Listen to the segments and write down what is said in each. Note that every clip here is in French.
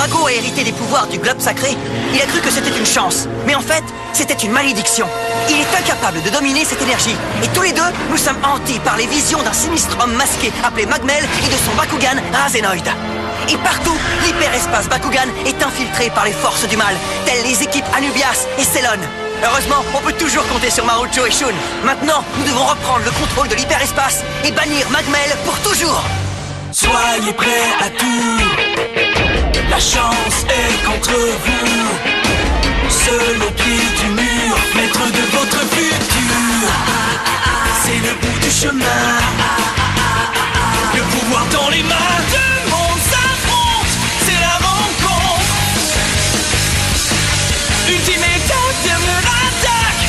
Drago a hérité des pouvoirs du globe sacré, il a cru que c'était une chance. Mais en fait, c'était une malédiction. Il est incapable de dominer cette énergie. Et tous les deux, nous sommes hantés par les visions d'un sinistre homme masqué appelé Magmel et de son Bakugan Razenoid. Et partout, l'hyperespace Bakugan est infiltré par les forces du mal, telles les équipes Anubias et Célon. Heureusement, on peut toujours compter sur Marucho et Shun. Maintenant, nous devons reprendre le contrôle de l'hyperespace et bannir Magmel pour toujours. Soyez prêts à tout, la chance est contre vous. Seul au pied du mur, maître de votre futur. C'est le bout du chemin, le pouvoir dans les mains. Deux mondes s'affrontent, c'est la rencontre. Ultime étape, dernière attaque.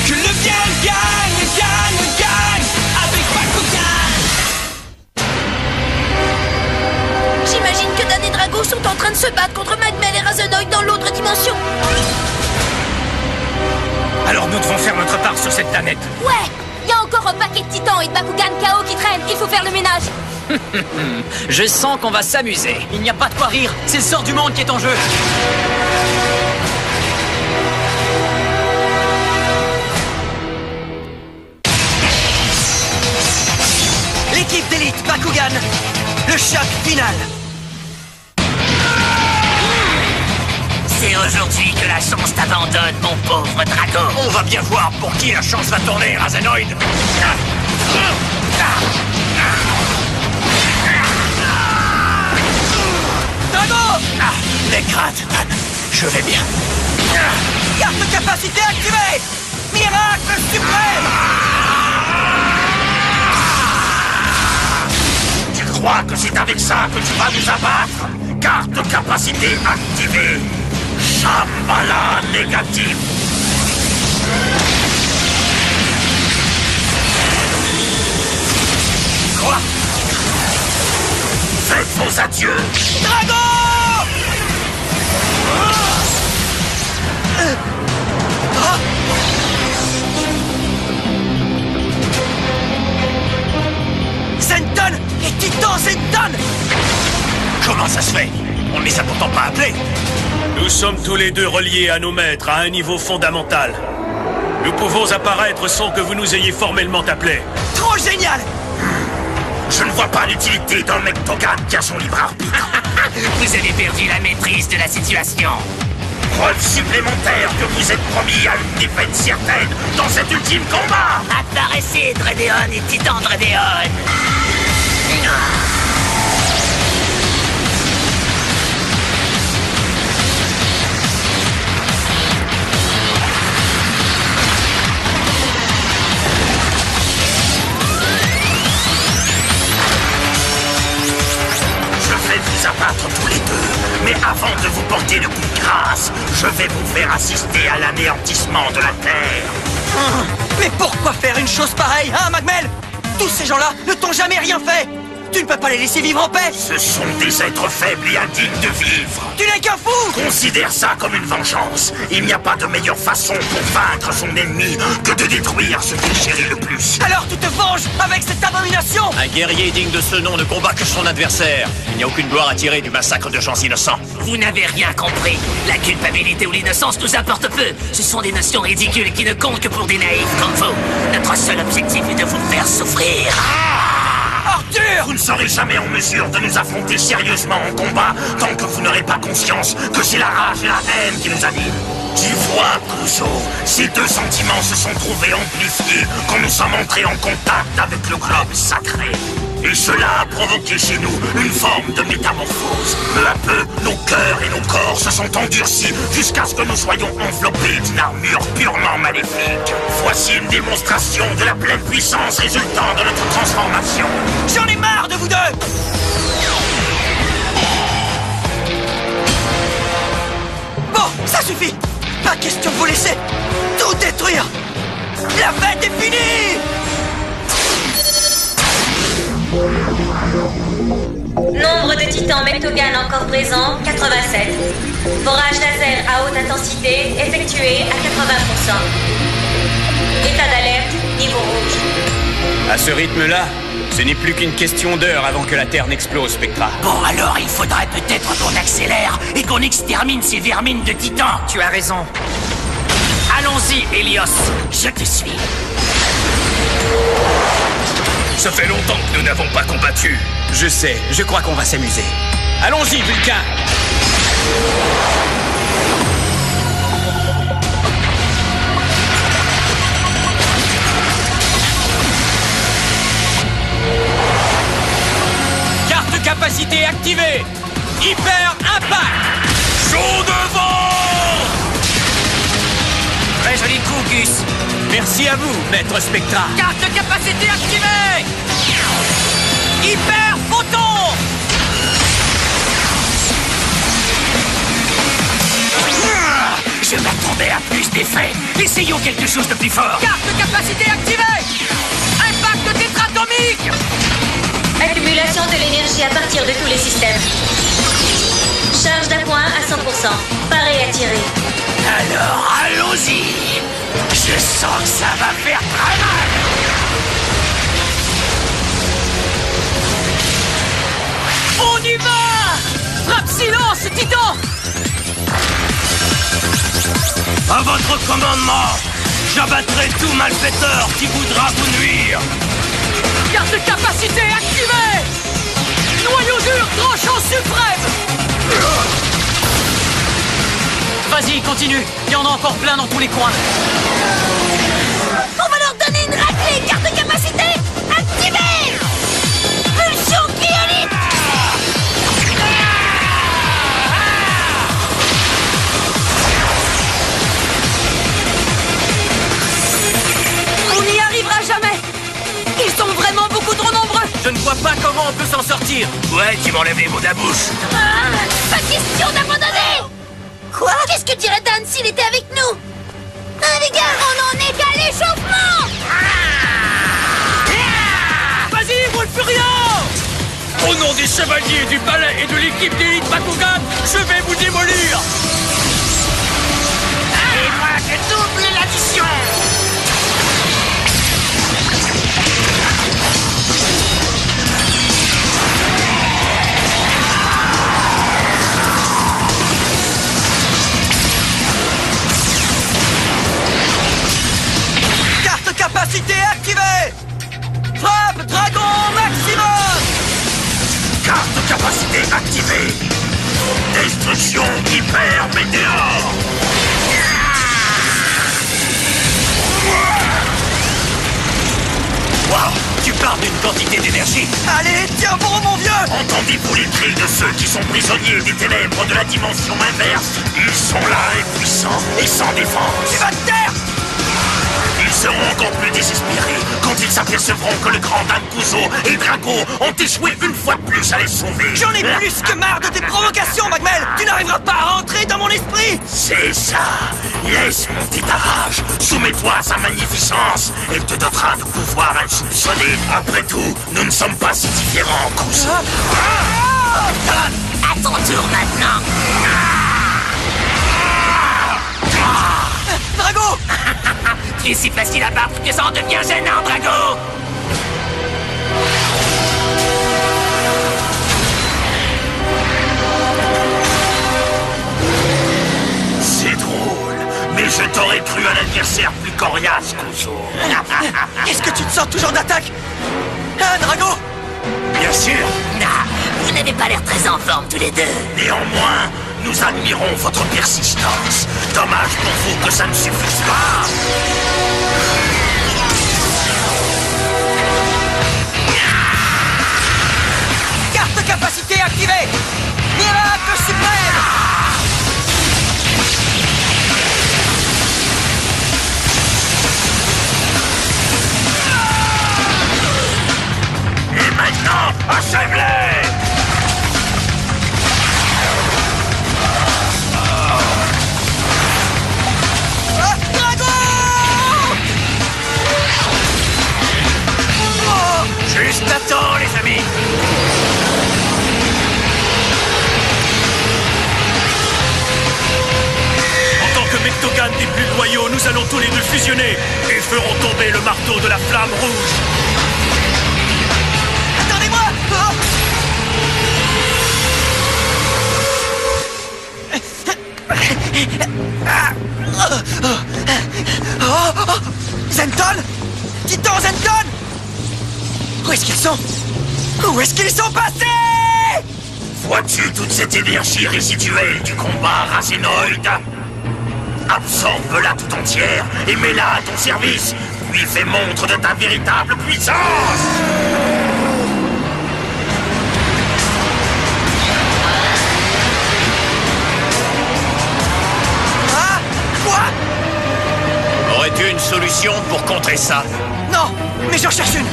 Que le bien gagne, gagne, gagne avec Bakugan. J'imagine que Dan et Drago sont en train de se battre contre Magmel et Razenoid dans l'autre dimension. Alors nous devons faire notre part sur cette planète. Ouais, il y a encore un paquet de titans et de Bakugan KO qui traînent. Il faut faire le ménage. Je sens qu'on va s'amuser. Il n'y a pas de quoi rire, c'est le sort du monde qui est en jeu. L'équipe d'élite Bakugan, le choc final. C'est aujourd'hui que la chance t'abandonne, mon pauvre Drago. On va bien voir pour qui la chance va tourner, Razenoid. Drago! Les grades, je vais bien. Carte de capacité activée! Miracle suprême! Tu crois que c'est avec ça que tu vas nous abattre? Carte de capacité activée. Shambhala négatif. Quoi? Faites vos adieux. Drago! Zenton et Titan Zenton! Comment ça se fait? On ne les a pourtant pas appelés. Nous sommes tous les deux reliés à nos maîtres à un niveau fondamental. Nous pouvons apparaître sans que vous nous ayez formellement appelés. Trop génial! Je ne vois pas l'utilité d'un mec Togan qui a son libre arbitre. Vous avez perdu la maîtrise de la situation. Preuve supplémentaire que vous êtes promis à une défaite certaine dans cet ultime combat. Apparaissez, Dredeon et Titan Dredeon. Je vais vous abattre tous les deux, mais avant de vous porter le coup de grâce, je vais vous faire assister à l'anéantissement de la Terre. Mais pourquoi faire une chose pareille, hein, Magmel? Tous ces gens-là ne t'ont jamais rien fait! Tu ne peux pas les laisser vivre en paix! Ce sont des êtres faibles et indignes de vivre. Tu n'es qu'un fou! Considère ça comme une vengeance. Il n'y a pas de meilleure façon pour vaincre son ennemi que de détruire ce qu'il chérit le plus. Alors tu te venges avec cette abomination! Un guerrier digne de ce nom ne combat que son adversaire. Il n'y a aucune gloire à tirer du massacre de gens innocents. Vous n'avez rien compris. La culpabilité ou l'innocence nous importe peu. Ce sont des notions ridicules qui ne comptent que pour des naïfs comme vous. Notre seul objectif est de vous faire souffrir. Arthur! Vous ne serez jamais en mesure de nous affronter sérieusement en combat tant que vous n'aurez pas conscience que c'est la rage et la haine qui nous animent. Tu vois, Kuzo, ces deux sentiments se sont trouvés amplifiés quand nous sommes entrés en contact avec le globe sacré. Et cela a provoqué chez nous une forme de métamorphose. Peu à peu, nos cœurs et nos corps se sont endurcis jusqu'à ce que nous soyons enveloppés d'une armure purement maléfique. Voici une démonstration de la pleine puissance résultant de notre transformation. J'en ai marre de vous deux! Bon, ça suffit! Pas question de vous laisser tout détruire! La fête est finie! Nombre de titans Mectogan encore présents, 87. Forage laser à haute intensité effectué à 80%. État d'alerte, niveau rouge. À ce rythme-là, ce n'est plus qu'une question d'heure avant que la Terre n'explose, Spectra. Bon, alors il faudrait peut-être qu'on accélère et qu'on extermine ces vermines de titans. Tu as raison. Allons-y, Helios. Je te suis. Ça fait longtemps que nous n'avons pas combattu. Je sais, je crois qu'on va s'amuser. Allons-y, Vulcain! Carte capacité activée! Hyper impact! Chaud devant! Très joli coup, Gus. Merci à vous, Maître Spectra. Carte de capacité activée! Hyper photon! Je m'attendais à plus d'effets. Essayons quelque chose de plus fort. Carte de capacité activée! Impact tétratomique! Accumulation de l'énergie à partir de tous les systèmes. Charge d'appoint à 100%. Paré à tirer. Alors, allons-y. Je sens que ça va faire très mal. On y va! Frappe silence, Titan! À votre commandement, j'abattrai tout malfaiteur qui voudra vous nuire. Carte de capacité activée! Noyau dur tranchant suprême! Vas-y, continue. Il y en a encore plein dans tous les coins. On va leur donner une raclée. Carte de capacité activée. Pulsion kryolite. On n'y arrivera jamais. Ils sont vraiment beaucoup trop nombreux. Je ne vois pas comment on peut s'en sortir. Ouais, tu m'enlèves les mots de la bouche. Pas question d'abandonner. Quoi? Qu'est-ce que dirait Dan s'il était avec nous? Les gars, on en est qu'à l'échauffement. Vas-y, Wolfurion! Au nom des chevaliers du palais et de l'équipe d'élite Bakugan, je vais vous démolir! Et moi, je double l'addition. Carte capacité activée! Frappe dragon maximum! Carte capacité activée. Destruction hyper météore. Wow, tu parles d'une quantité d'énergie. Allez, tiens bon, mon vieux! Entendez-vous les cris de ceux qui sont prisonniers des ténèbres de la dimension inverse? Ils sont là, impuissants et sans défense. Tu vas te taire! Ils seront encore plus désespérés quand ils s'apercevront que le grand Dan Kuzo et Drago ont échoué une fois de plus à les sauver. J'en ai plus que marre de tes provocations, Magmel! Tu n'arriveras pas à rentrer dans mon esprit! C'est ça. Laisse monter ta rage. Soumets-toi à sa magnificence. Elle te dotera de pouvoirs insoupçonnés. Après tout, nous ne sommes pas si différents, Kuzo. Dan, à ton tour maintenant. Drago! Tu es si facile à battre que ça en devient gênant, Drago. C'est drôle, mais je t'aurais cru un adversaire plus coriace, Kuzo. Est-ce que tu te sors toujours d'attaque? Hein, Drago? Bien sûr. Nah, vous n'avez pas l'air très en forme tous les deux. Néanmoins, nous admirons votre persistance. Dommage pour vous que ça ne suffise pas. Carte capacité activée! Miracle suprême! Et maintenant, achève-les! Ah, Drago! Juste à temps, les amis. En tant que Mectogan des plus loyaux, nous allons tous les deux fusionner et ferons tomber le marteau de la flamme rouge. Attendez-moi! Zenton? Titan Zenton? Où est-ce qu'ils sont? Où est-ce qu'ils sont passés? Vois-tu toute cette énergie résiduelle du combat racénoïde? Absorbe-la tout entière et mets-la à ton service, puis fais montre de ta véritable puissance! Ah? Quoi? Aurais-tu une solution pour contrer ça? Non, mais j'en cherche une.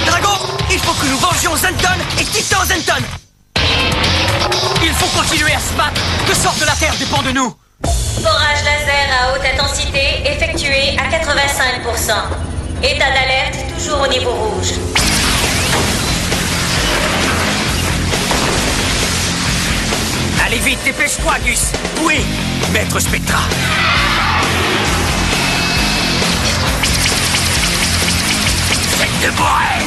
Drago, il faut que nous vengions Zenton et Titan Zenton. Il faut continuer à se battre. Le sort de la Terre dépend de nous. Forage laser à haute intensité effectué à 85%. État d'alerte toujours au niveau rouge. Allez vite, dépêche-toi, Gus. Oui, Maître Spectra. Faites de Borel!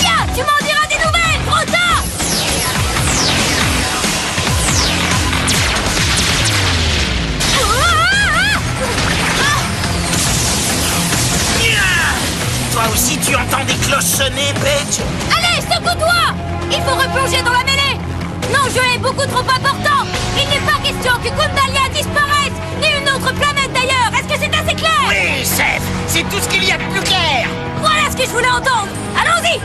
Tiens, tu m'en diras des nouvelles, trop tard! Toi aussi tu entends des cloches sonner, Paige? Allez, secoue-toi! Il faut replonger dans la mêlée! L'enjeu est beaucoup trop important! Il n'est pas question que Kundalia disparaisse! Ni une autre planète d'ailleurs! Est-ce que c'est assez clair? Oui, Seth, c'est tout ce qu'il y a de plus clair! Voilà ce que je voulais entendre! Allons-y!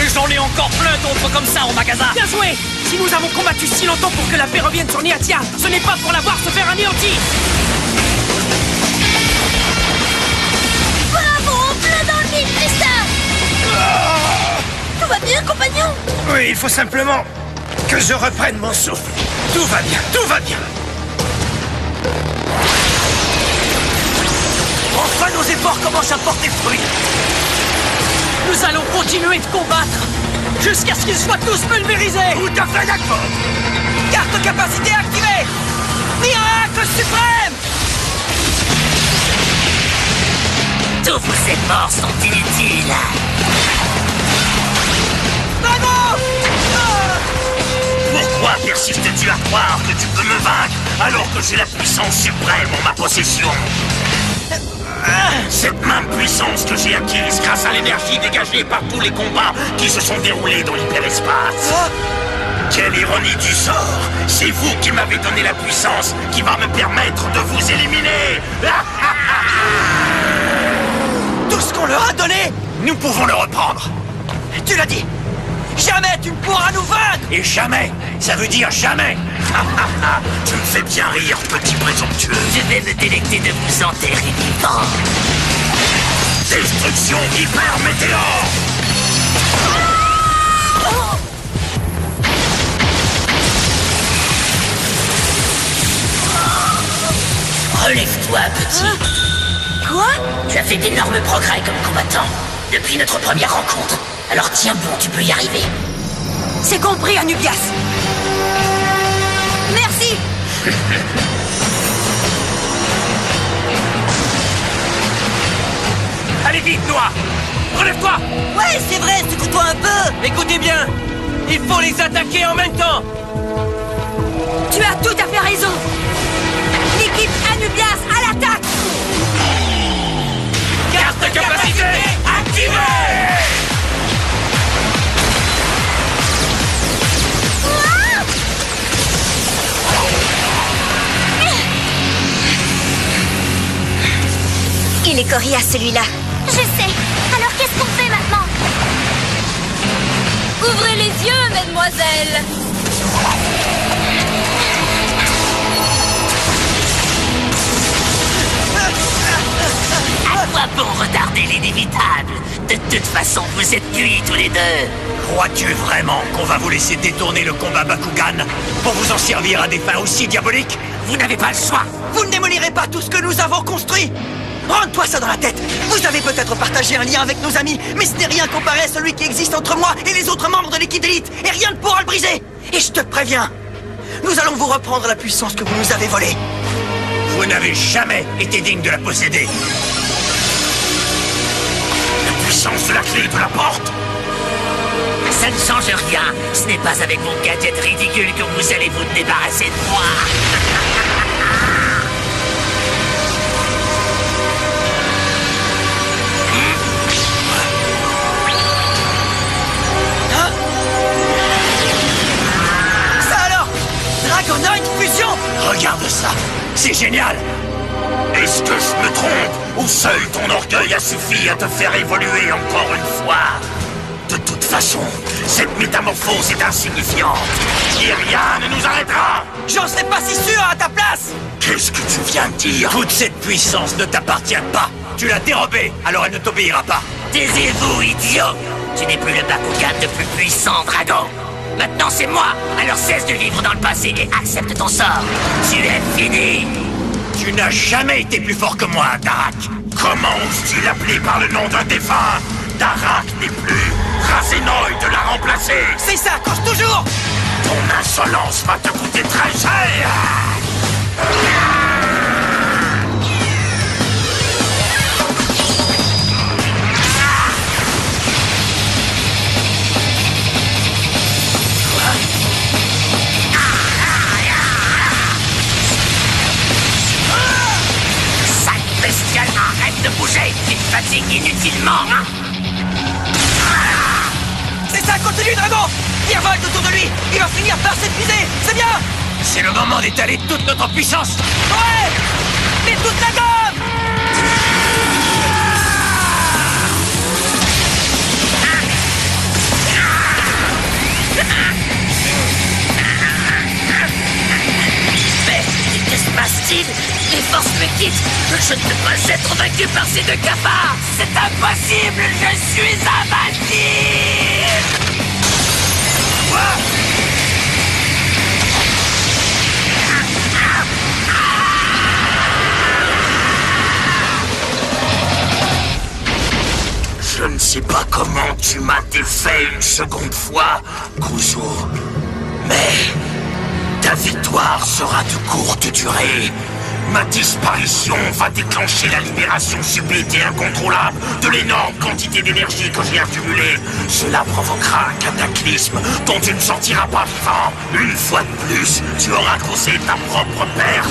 Et j'en ai encore plein d'autres comme ça au magasin. Bien joué! Si nous avons combattu si longtemps pour que la paix revienne sur Niatia, ce n'est pas pour la voir se faire anéantir. Bravo! Plein dans le vide, Tristan! Tout va bien, compagnon? Oui, il faut simplement que je reprenne mon souffle. Tout va bien, tout va bien. Enfin, nos efforts commencent à porter fruit. Nous allons continuer de combattre jusqu'à ce qu'ils soient tous pulvérisés. Tout à fait d'accord. Carte capacité activée. Miracle suprême. Tous vos efforts sont inutiles. Bravo! Pourquoi persistes-tu à croire que tu peux me vaincre alors que j'ai la puissance suprême en ma possession? Cette même puissance que j'ai acquise grâce à l'énergie dégagée par tous les combats qui se sont déroulés dans l'hyperespace. Quelle ironie du sort! C'est vous qui m'avez donné la puissance qui va me permettre de vous éliminer! Tout ce qu'on leur a donné, Nous pouvons le reprendre! tu l'as dit. Jamais tu ne pourras nous vaincre. Et jamais, ça veut dire jamais. Tu me fais bien rire, petit présomptueux. Je vais me délecter de vous enterrer vivant. Destruction hyper météore. Relève-toi, petit. Quoi? Tu as fait d'énormes progrès comme combattant depuis notre première rencontre. Alors tiens bon, tu peux y arriver. C'est compris, Anubias. Merci. Allez vite, Noah. Relève-toi. Ouais, c'est vrai, secoue-toi un peu. Écoutez bien, il faut les attaquer en même temps. Tu as tout à fait raison. L'équipe Anubias à l'attaque. Carte capacité activée. Il est coriace, celui-là. Je sais. Alors qu'est-ce qu'on fait maintenant? Ouvrez les yeux, mademoiselle. À quoi bon retarder l'inévitable? De toute façon, vous êtes cuits tous les deux. Crois-tu vraiment qu'on va vous laisser détourner le combat Bakugan pour vous en servir à des fins aussi diaboliques? Vous n'avez pas le choix. Vous ne démolirez pas tout ce que nous avons construit. Rentre-toi ça dans la tête. Vous avez peut-être partagé un lien avec nos amis, mais ce n'est rien comparé à celui qui existe entre moi et les autres membres de l'équipe d'élite. Et rien ne pourra le briser. Et je te préviens, nous allons vous reprendre la puissance que vous nous avez volée. Vous n'avez jamais été digne de la posséder. La puissance de la clé de la porte. Ça ne change rien. Ce n'est pas avec vos gadgets ridicules que vous allez vous débarrasser de moi. Dragonoid Fusion! Regarde ça, c'est génial! Est-ce que je me trompe? Ou seul ton orgueil a suffi à te faire évoluer encore une fois? De toute façon, cette métamorphose est insignifiante. Et rien ne nous arrêtera! J'en serais pas si sûr à ta place! Qu'est-ce que tu viens de dire? Toute cette puissance ne t'appartient pas! Tu l'as dérobée, alors elle ne t'obéira pas! Taisez-vous, idiot! Tu n'es plus le Bakugan le plus puissant, Dragon! Maintenant c'est moi, alors cesse de vivre dans le passé et accepte ton sort. Tu es fini. Tu n'as jamais été plus fort que moi, Darak. Comment oses-tu l'appeler par le nom d'un défunt? Darak n'est plus. Razenoid l'a remplacé. C'est ça, coche toujours. Ton insolence va te coûter très cher. Arrête de bouger, tu te fatigues inutilement, hein? C'est ça, continue, Dragon! Virevolte autour de lui! Il va finir par s'épuiser! C'est bien! C'est le moment d'étaler toute notre puissance! Ouais! Mais toute la gomme! Mais que se passe-t-il? Les forces me quittent! Je ne peux pas être vaincu par ces deux cafards! C'est impossible! Je suis invincible! Je ne sais pas comment tu m'as défait une seconde fois, Kuzo. Mais ta victoire sera de courte durée. Ma disparition va déclencher la libération subite et incontrôlable de l'énorme quantité d'énergie que j'ai accumulée. Cela provoquera un cataclysme dont tu ne sortiras pas vivant. Une fois de plus, tu auras causé ta propre perte.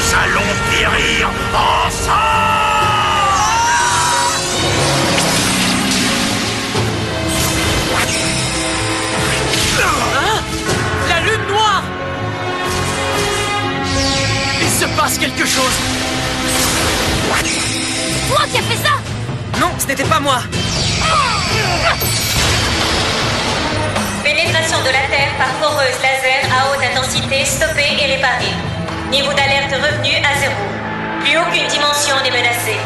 Nous allons périr ensemble! Hein? La lune noire! Il se passe quelque chose! Toi qui as fait ça? Non, ce n'était pas moi! Pénétration de la Terre par foreuse laser à haute intensité stoppée et réparée. Niveau d'alerte revenu à 0. Plus aucune dimension n'est menacée.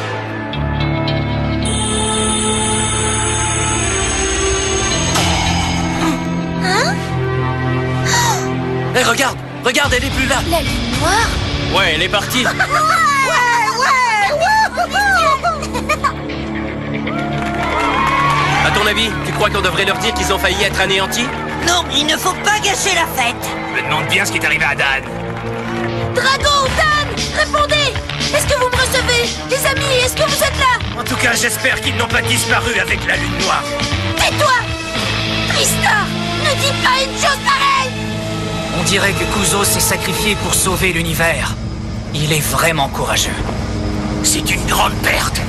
Hein? Hé, regarde! Regarde, elle est plus là! La lune noire? Ouais, elle est partie. À ton avis, tu crois qu'on devrait leur dire qu'ils ont failli être anéantis? Non, il ne faut pas gâcher la fête! Je me demande bien ce qui est arrivé à Dan. Drago, Dan, répondez! Est-ce que vous me recevez? Les amis, est-ce que vous êtes là? En tout cas, j'espère qu'ils n'ont pas disparu avec la lune noire. Tais-toi! Tristar, ne dis pas une chose pareille! On dirait que Kuzo s'est sacrifié pour sauver l'univers. Il est vraiment courageux. C'est une grande perte.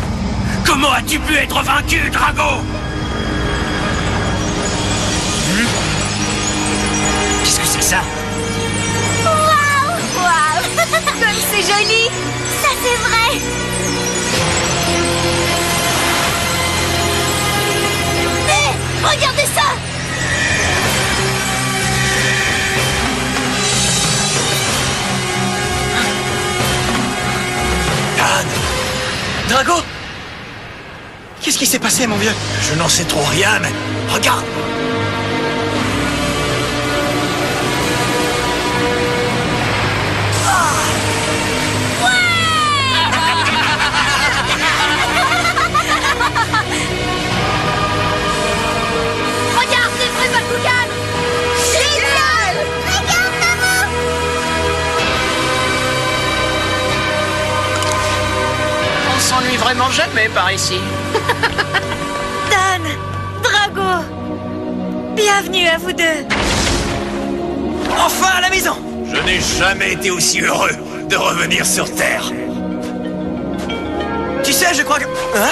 Comment as-tu pu être vaincu, Drago? Qu'est-ce que c'est que ça? Waouh! Waouh! Comme c'est joli! Ça, c'est vrai! Hé! Regardez ça! Dan! Drago! Qu'est-ce qui s'est passé, mon vieux? Je n'en sais trop rien, mais regarde! m'ennuie vraiment jamais par ici. Dan, Drago, bienvenue à vous deux. Enfin à la maison! Je n'ai jamais été aussi heureux de revenir sur Terre. Tu sais, je crois que... Hein?